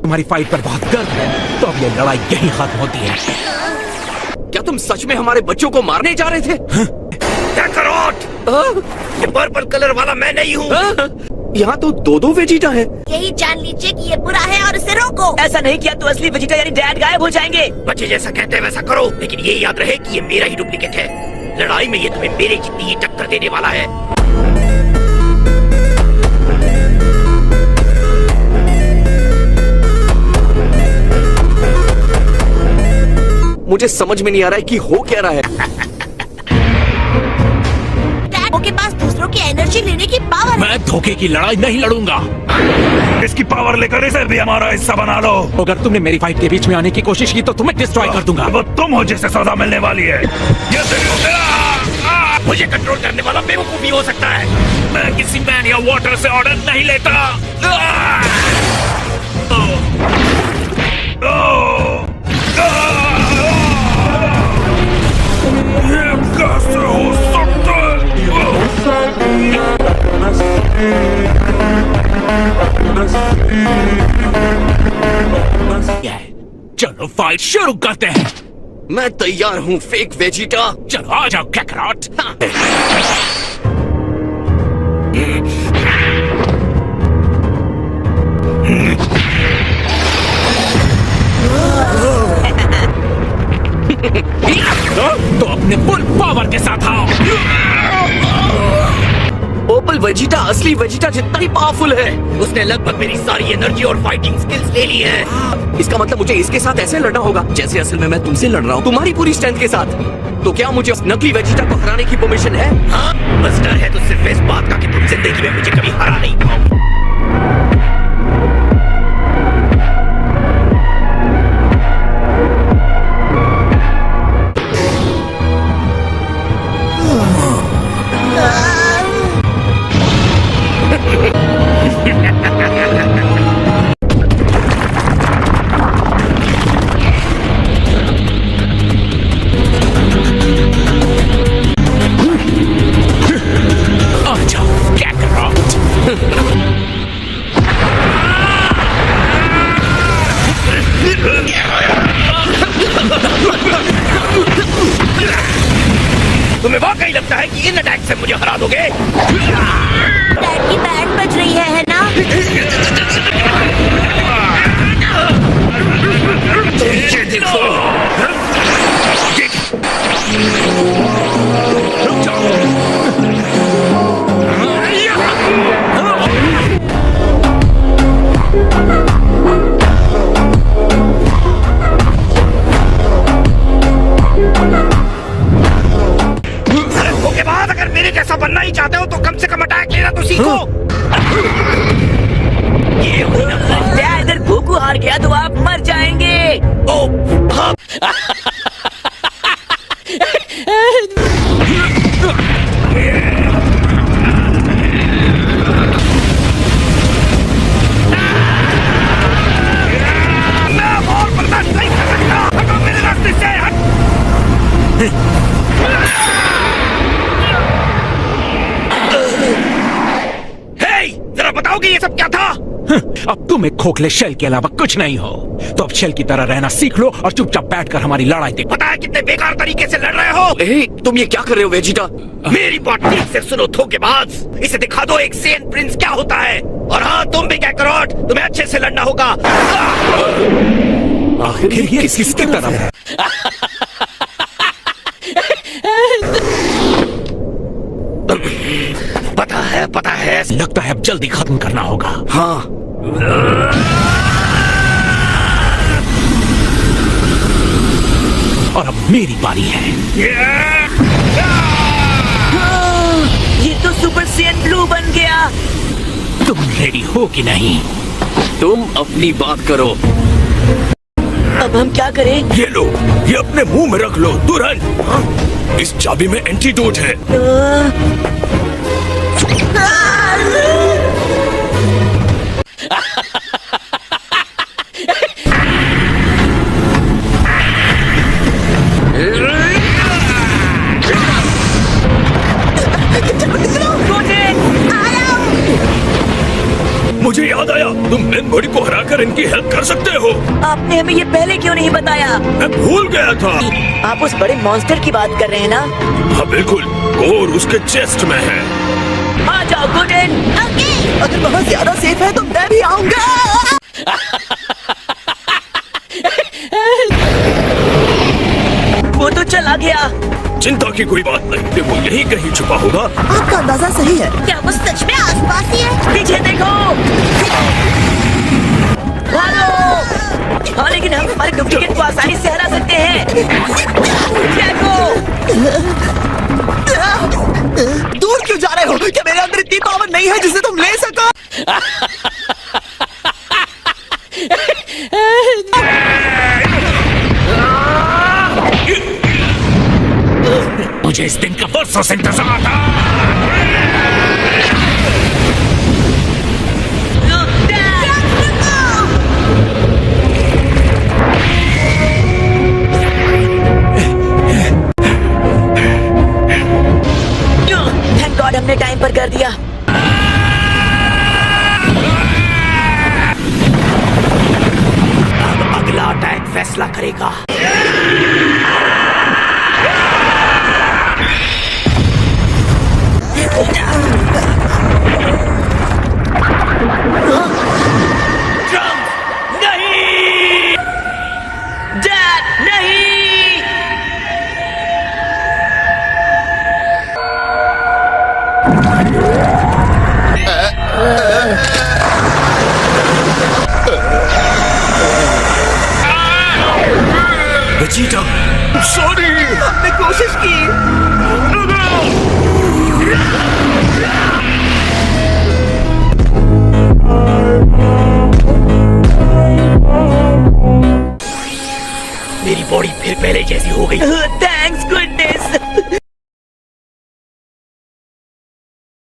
तुम्हारी फाइट पर बहुत दर्द है, तो अब ये लड़ाई यहीं खत्म होती है। क्या तुम सच में हमारे बच्चों को मारने जा रहे थे? कैकरोट, ये पर्पल कलर वाला मैं नहीं हूँ। यहाँ तो दो वेजिटा है। यही जान लीजिए कि ये बुरा है और इसे रोको। ऐसा नहीं किया तो असली वेजिटा यानी डैड गायब हो जाएंगे। बच्चे जैसा कहते हैं वैसा करो, लेकिन ये याद रहे कि ये मेरा ही डुप्लीकेट है। लड़ाई में ये तुम्हें मेरे जितनी ही टक्कर देने वाला है। मुझे समझ में नहीं आ रहा है कि हो क्या रहा है। के पास दूसरों की एनर्जी लेने की पावर है। मैं धोखे की लड़ाई नहीं लड़ूंगा। इसकी पावर लेकर इसे भी हमारा हिस्सा बना लो। अगर तुमने मेरी फाइट के बीच में आने की कोशिश की तो तुम्हें डिस्ट्रॉय कर दूंगा। वो तुम हो जिसे सजा मिलने वाली है। ये मुझे कंट्रोल करने वाला बेवकूफ भी हो सकता है। मैं किसी मैन या वाटर से ऑर्डर नहीं लेता। ये कैसे हो सकता है? चलो फाइट शुरू करते हैं। मैं तैयार हूँ फेक वेजिटा। चलो आ जाओ कैकरोट। तो अपने फुल पावर के साथ आओ। पर्पल वेजिटा असली वेजिटा जितना ही पावरफुल है। उसने लगभग मेरी सारी एनर्जी और फाइटिंग स्किल्स ले ली है। इसका मतलब मुझे इसके साथ ऐसे लड़ना होगा जैसे असल में मैं तुमसे लड़ रहा हूँ, तुम्हारी पूरी स्ट्रेंथ के साथ। तो क्या मुझे उस नकली वेजिटा को हराने की परमिशन है? हाँ, बस डर है तो सिर्फ इस बात का कि तुम जिंदगी में मुझे कभी हरा नहीं पाओ। तुम्हें वाकई लगता है कि इन अटैक से मुझे हरा दोगे? डैड की बैंड बज रही है ना? ये देखो। रुक जाओ। के बाद अगर मेरे जैसा बनना ही चाहते हो तो कम से कम अटैक लेना तो सीखो। ये अगर गोकू हार गया तो आप मर जाएंगे। ओ, हाँ। मैं और बर्दाश्त नहीं कर सकता। हटो मेरे रास्ते से, हट। जरा बताओगे ये सब क्या था? अब तुम एक खोखले शेल के अलावा कुछ नहीं हो, तो अब शेल की तरह रहना सीख लो और चुपचाप बैठकर हमारी लड़ाई देखो। पता है कितने बेकार तरीके से लड़ रहे हो? ए, तुम ये क्या कर रहे हो वेजिटा? मेरी बात ठीक से सुनो धोखेबाज। इसे दिखा दो एक सेन प्रिंस क्या होता है। और हाँ, तुम भी कैकरोट, तुम्हें अच्छे से लड़ना होगा। आखिर ये किसकी तरह है? पता है। लगता है अब जल्दी खत्म करना होगा। हाँ, और अब मेरी बारी है। ये तो सुपर सेन ब्लू बन गया। तुम रेडी हो कि नहीं? तुम अपनी बात करो। अब हम क्या करें? ये लो, ये अपने मुंह में रख लो तुरंत। इस चाबी में एंटीडोट है। मुझे याद आया, तुम मेन बॉडी को हराकर इनकी हेल्प कर कर सकते हो। आपने हमें ये पहले क्यों नहीं बताया? मैं भूल गया था। आप उस बड़े मॉन्स्टर की बात कर रहे हैं ना? हाँ बिल्कुल, कोर उसके चेस्ट में है। आ जाओ गुडेन। अगर वहाँ ज्यादा सेफ है तो मैं भी आऊंगा। वो तो चला गया। चिंता की कोई बात नहीं, वो यहीं कहीं छुपा होगा। आपका अंदाजा सही है। क्या वो सच में आसपास ही है? पीछे देखो। भागो। हाँ लेकिन हम हमारे डुप्लीकेट को आसानी से हरा सकते हैं। देखो। दूर क्यों जा रहे हो? क्या मेरे अंदर इतनी पावर नहीं है जिसे तुम ले सको? मुझे इस दिन का बरसों से इंतजार था। थैंक गॉड हमने टाइम पर कर दिया। अब अगला अटैक फैसला करेगा। डैड नहीं। Vegeta, sorry. हमने कोशिश की। मेरी बॉडी फिर पहले जैसी हो गई। Thanks good